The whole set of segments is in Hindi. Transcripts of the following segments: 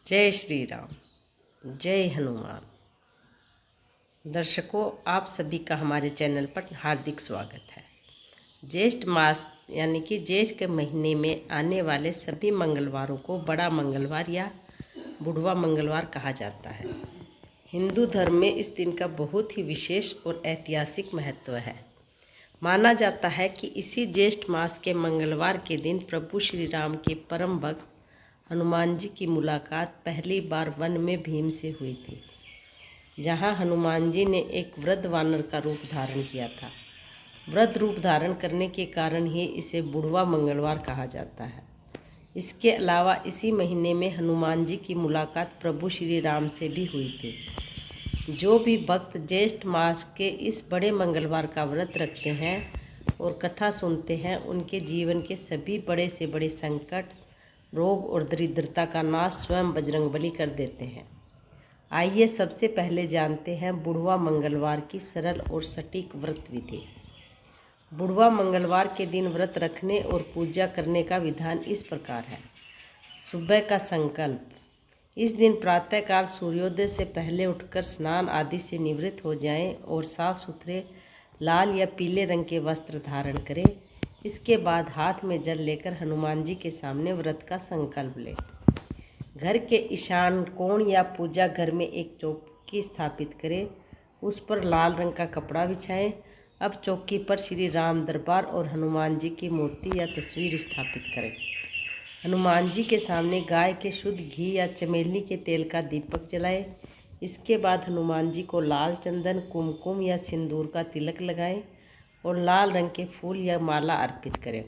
जय श्री राम, जय हनुमान। दर्शकों, आप सभी का हमारे चैनल पर हार्दिक स्वागत है। ज्येष्ठ मास यानी कि ज्येष्ठ के महीने में आने वाले सभी मंगलवारों को बड़ा मंगलवार या बुढ़वा मंगलवार कहा जाता है। हिंदू धर्म में इस दिन का बहुत ही विशेष और ऐतिहासिक महत्व है। माना जाता है कि इसी ज्येष्ठ मास के मंगलवार के दिन प्रभु श्री राम के परम भक्त हनुमान जी की मुलाकात पहली बार वन में भीम से हुई थी, जहां हनुमान जी ने एक वृद्ध वानर का रूप धारण किया था। वृद्ध रूप धारण करने के कारण ही इसे बुढ़वा मंगलवार कहा जाता है। इसके अलावा इसी महीने में हनुमान जी की मुलाकात प्रभु श्री राम से भी हुई थी। जो भी भक्त ज्येष्ठ मास के इस बड़े मंगलवार का व्रत रखते हैं और कथा सुनते हैं, उनके जीवन के सभी बड़े से बड़े संकट, रोग और दरिद्रता का नाश स्वयं बजरंगबली कर देते हैं। आइए सबसे पहले जानते हैं बुढ़वा मंगलवार की सरल और सटीक व्रत विधि। बुढ़वा मंगलवार के दिन व्रत रखने और पूजा करने का विधान इस प्रकार है। सुबह का संकल्प। इस दिन प्रातःकाल सूर्योदय से पहले उठकर स्नान आदि से निवृत्त हो जाएं और साफ सुथरे लाल या पीले रंग के वस्त्र धारण करें। इसके बाद हाथ में जल लेकर हनुमान जी के सामने व्रत का संकल्प लें। घर के ईशान कोण या पूजा घर में एक चौकी स्थापित करें। उस पर लाल रंग का कपड़ा बिछाएं। अब चौकी पर श्री राम दरबार और हनुमान जी की मूर्ति या तस्वीर स्थापित करें। हनुमान जी के सामने गाय के शुद्ध घी या चमेली के तेल का दीपक जलाएं। इसके बाद हनुमान जी को लाल चंदन, कुमकुम या सिंदूर का तिलक लगाएं और लाल रंग के फूल या माला अर्पित करें।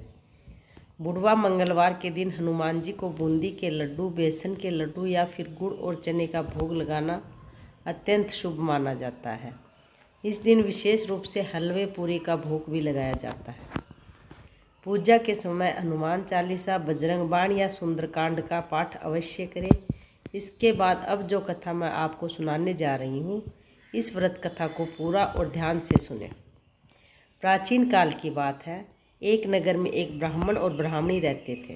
बुढ़वा मंगलवार के दिन हनुमान जी को बूंदी के लड्डू, बेसन के लड्डू या फिर गुड़ और चने का भोग लगाना अत्यंत शुभ माना जाता है। इस दिन विशेष रूप से हलवे पूरी का भोग भी लगाया जाता है। पूजा के समय हनुमान चालीसा, बजरंग बाण या सुंदरकांड का पाठ अवश्य करें। इसके बाद अब जो कथा मैं आपको सुनाने जा रही हूँ, इस व्रत कथा को पूरा और ध्यान से सुनें। प्राचीन काल की बात है। एक नगर में एक ब्राह्मण और ब्राह्मणी रहते थे।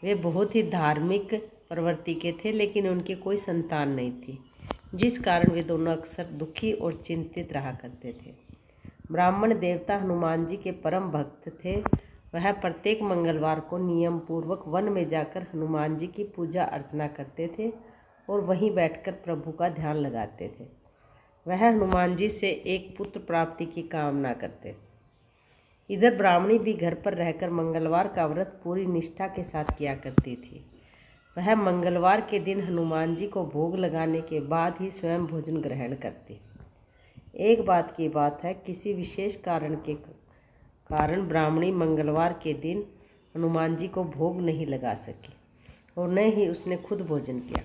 वे बहुत ही धार्मिक प्रवृत्ति के थे, लेकिन उनकी कोई संतान नहीं थी, जिस कारण वे दोनों अक्सर दुखी और चिंतित रहा करते थे। ब्राह्मण देवता हनुमान जी के परम भक्त थे। वह प्रत्येक मंगलवार को नियम पूर्वक वन में जाकर हनुमान जी की पूजा अर्चना करते थे और वहीं बैठकर प्रभु का ध्यान लगाते थे। वह हनुमान जी से एक पुत्र प्राप्ति की कामना करते। इधर ब्राह्मणी भी घर पर रहकर मंगलवार का व्रत पूरी निष्ठा के साथ किया करती थी। वह मंगलवार के दिन हनुमान जी को भोग लगाने के बाद ही स्वयं भोजन ग्रहण करती। एक बात की बात है, किसी विशेष कारण ब्राह्मणी मंगलवार के दिन हनुमान जी को भोग नहीं लगा सकी और न ही उसने खुद भोजन किया।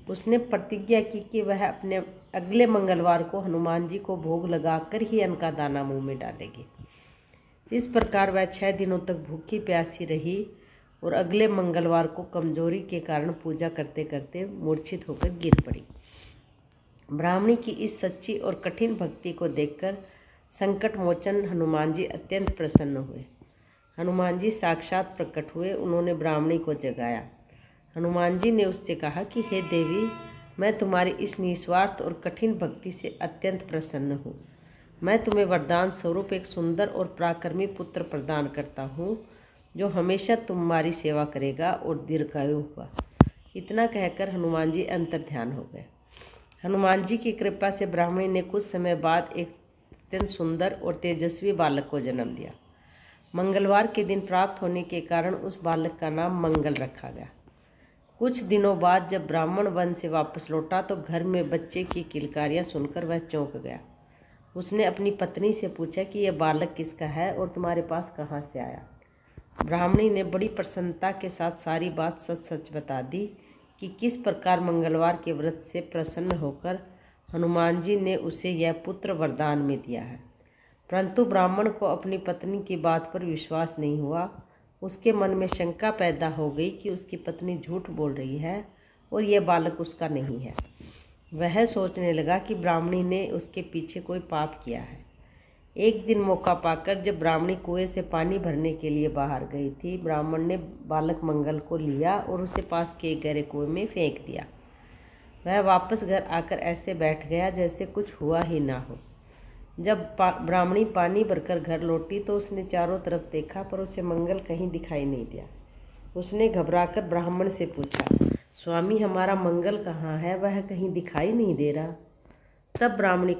उसने प्रतिज्ञा की कि वह अपने अगले मंगलवार को हनुमान जी को भोग लगाकर ही अन्न का दाना मुँह में डालेगी। इस प्रकार वह 6 दिनों तक भूखी प्यासी रही और अगले मंगलवार को कमजोरी के कारण पूजा करते करते मूर्छित होकर गिर पड़ी। ब्राह्मणी की इस सच्ची और कठिन भक्ति को देखकर संकट मोचन हनुमान जी अत्यंत प्रसन्न हुए। हनुमान जी साक्षात प्रकट हुए। उन्होंने ब्राह्मणी को जगाया। हनुमान जी ने उससे कहा कि हे देवी, मैं तुम्हारी इस निस्वार्थ और कठिन भक्ति से अत्यंत प्रसन्न हूँ। मैं तुम्हें वरदान स्वरूप एक सुंदर और पराक्रमी पुत्र प्रदान करता हूँ, जो हमेशा तुम्हारी सेवा करेगा और दीर्घायु होगा। इतना कहकर हनुमान जी अंतर्ध्यान हो गए। हनुमान जी की कृपा से ब्राह्मणी ने कुछ समय बाद एक अत्यंत सुंदर और तेजस्वी बालक को जन्म दिया। मंगलवार के दिन प्राप्त होने के कारण उस बालक का नाम मंगल रखा गया। कुछ दिनों बाद जब ब्राह्मण वन से वापस लौटा तो घर में बच्चे की किलकारियाँ सुनकर वह चौंक गया। उसने अपनी पत्नी से पूछा कि यह बालक किसका है और तुम्हारे पास कहाँ से आया। ब्राह्मणी ने बड़ी प्रसन्नता के साथ सारी बात सच सच बता दी कि किस प्रकार मंगलवार के व्रत से प्रसन्न होकर हनुमान जी ने उसे यह पुत्र वरदान में दिया है। परंतु ब्राह्मण को अपनी पत्नी की बात पर विश्वास नहीं हुआ। उसके मन में शंका पैदा हो गई कि उसकी पत्नी झूठ बोल रही है और यह बालक उसका नहीं है। वह सोचने लगा कि ब्राह्मणी ने उसके पीछे कोई पाप किया है। एक दिन मौका पाकर जब ब्राह्मणी कुएं से पानी भरने के लिए बाहर गई थी, ब्राह्मण ने बालक मंगल को लिया और उसे पास के गहरे कुएं में फेंक दिया। वह वापस घर आकर ऐसे बैठ गया जैसे कुछ हुआ ही ना हो। जब ब्राह्मणी पानी भरकर घर लौटी तो उसने चारों तरफ देखा, पर उसे मंगल कहीं दिखाई नहीं दिया। उसने घबराकर ब्राह्मण से पूछा, स्वामी, हमारा मंगल कहाँ है? वह कहीं दिखाई नहीं दे रहा। तब ब्राह्मण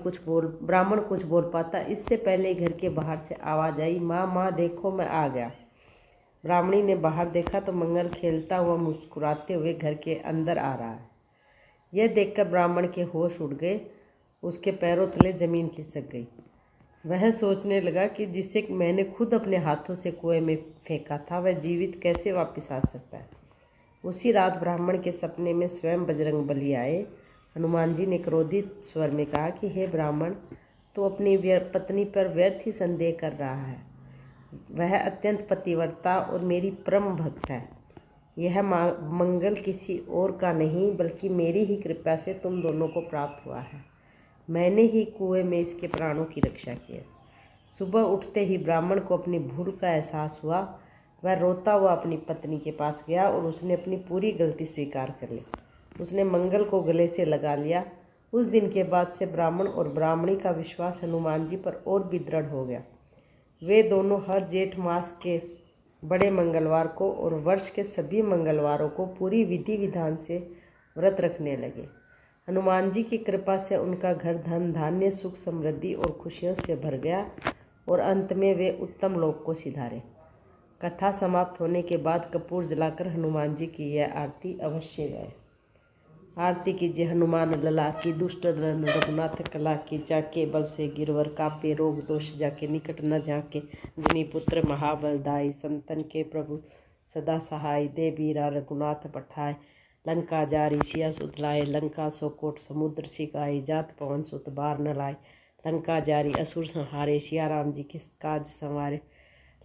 कुछ बोल पाता, इससे पहले घर के बाहर से आवाज़ आई, माँ माँ देखो, मैं आ गया। ब्राह्मणी ने बाहर देखा तो मंगल खेलता हुआ मुस्कुराते हुए घर के अंदर आ रहा है। यह देखकर ब्राह्मण के होश उड़ गए। उसके पैरों तले जमीन खिसक गई। वह सोचने लगा कि जिसे मैंने खुद अपने हाथों से कुएं में फेंका था, वह जीवित कैसे वापस आ सकता है। उसी रात ब्राह्मण के सपने में स्वयं बजरंगबली आए। हनुमान जी ने क्रोधित स्वर में कहा कि हे ब्राह्मण, तो अपनी पत्नी पर व्यर्थ ही संदेह कर रहा है। वह अत्यंत पतिव्रता और मेरी परम भक्त है। यह मंगल किसी और का नहीं बल्कि मेरी ही कृपा से तुम दोनों को प्राप्त हुआ है। मैंने ही कुएं में इसके प्राणों की रक्षा की है। सुबह उठते ही ब्राह्मण को अपनी भूल का एहसास हुआ। वह रोता हुआ अपनी पत्नी के पास गया और उसने अपनी पूरी गलती स्वीकार कर ली। उसने मंगल को गले से लगा लिया। उस दिन के बाद से ब्राह्मण और ब्राह्मणी का विश्वास हनुमान जी पर और भी दृढ़ हो गया। वे दोनों हर जेठ मास के बड़े मंगलवार को और वर्ष के सभी मंगलवारों को पूरी विधि विधान से व्रत रखने लगे। हनुमान जी की कृपा से उनका घर धन धान्य सुख समृद्धि और खुशियों से भर गया और अंत में वे उत्तम लोक को सिधारे। कथा समाप्त होने के बाद कपूर जलाकर हनुमान जी की यह आरती अवश्य गाए। आरती कीजिए हनुमान लला की, दुष्ट दलन रघुनाथ कला की, जाके बल से गिरवर कापे, रोग दोष जाके निकट न जाके, जिनी पुत्र महाबल दाई, संतन के प्रभु सदा सहाय, दे बीरा रघुनाथ पठाए, लंका जारी सिया सुत लाए, लंका सौ कोट समुद्र सिकाई, जात पवन सुत बार न लाए, लंका जारी असुर संहारे, सिया राम जी के काज संवारे,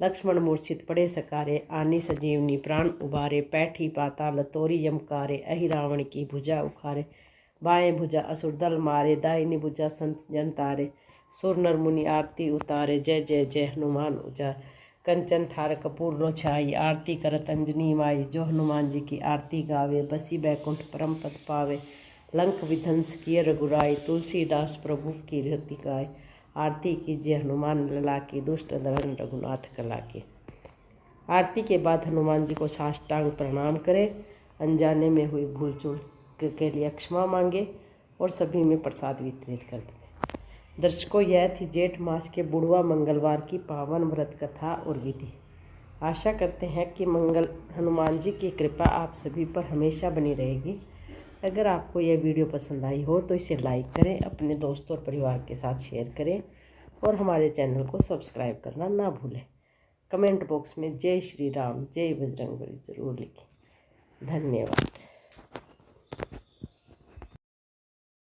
लक्ष्मण मूर्छित पड़े सकारे, आनी सजीवनी प्राण उबारे, पैठी पाताल तोरी यमकारे, अहि रावण की भुजा उखारे, बाएं भुजा असुर दल मारे, दाहिनी भुजा संत जन तारे, सुर नर मुनि आरती उतारे, जय जय जय हनुमान उजारे, कंचन थार कपूर लो छाई, आरती करत अंजनी माई, जो हनुमान जी की आरती गावे, बसी बैकुंठ परम पद पावे, लंक विध्वंस किए रघुराई, तुलसीदास प्रभु की रति गाय, आरती कीजिए हनुमान लला की, दुष्ट दलन रघुनाथ कला की। आरती के बाद हनुमान जी को साष्टांग प्रणाम करें, अनजाने में हुई भूल चूक के लिए क्षमा मांगे और सभी में प्रसाद वितरित कर दें। दर्शकों, यह थी जेठ मास के बुढ़वा मंगलवार की पावन व्रत कथा और विधि। आशा करते हैं कि हनुमान जी की कृपा आप सभी पर हमेशा बनी रहेगी। अगर आपको यह वीडियो पसंद आई हो तो इसे लाइक करें, अपने दोस्तों और परिवार के साथ शेयर करें और हमारे चैनल को सब्सक्राइब करना ना भूलें। कमेंट बॉक्स में जय श्री राम, जय बजरंगबली जरूर लिखें। धन्यवाद।